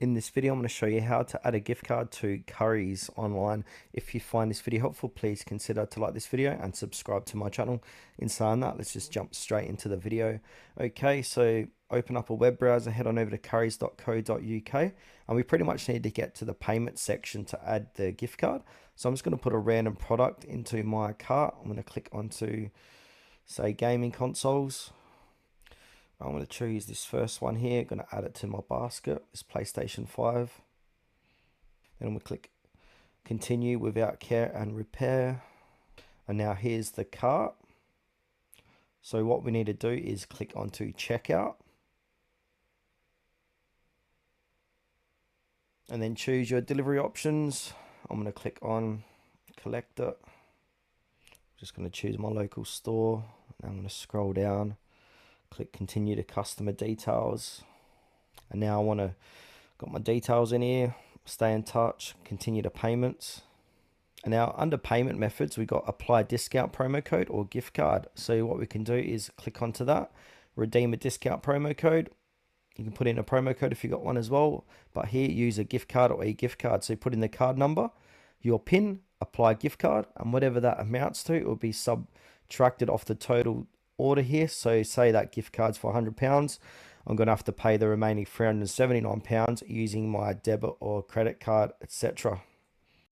In this video, I'm going to show you how to add a gift card to Currys online. If you find this video helpful, please consider to like this video and subscribe to my channel. In saying that, let's just jump straight into the video. Okay, so open up a web browser, head on over to currys.co.uk, and we pretty much need to get to the payment section to add the gift card. So I'm just going to put a random product into my cart. I'm going to click onto, say, gaming consoles. I'm going to choose this first one here, going to add it to my basket, this PlayStation 5. Then I'm going to click continue without care and repair. And now here's the cart. So what we need to do is click onto checkout. And then choose your delivery options. I'm going to click on collect it. Just going to choose my local store. Now I'm going to scroll down. Click continue to customer details, and now I want to got my details in here, stay in touch, continue to payments. And now under payment methods, we got apply discount promo code or gift card. So what we can do is click onto that, redeem a discount promo code. You can put in a promo code if you got one as well, but here use a gift card or a gift card. So put in the card number, your PIN, apply gift card, and whatever that amounts to, it will be subtracted off the total order here. So say that gift card's for £100, I'm going to have to pay the remaining £379 using my debit or credit card, etc.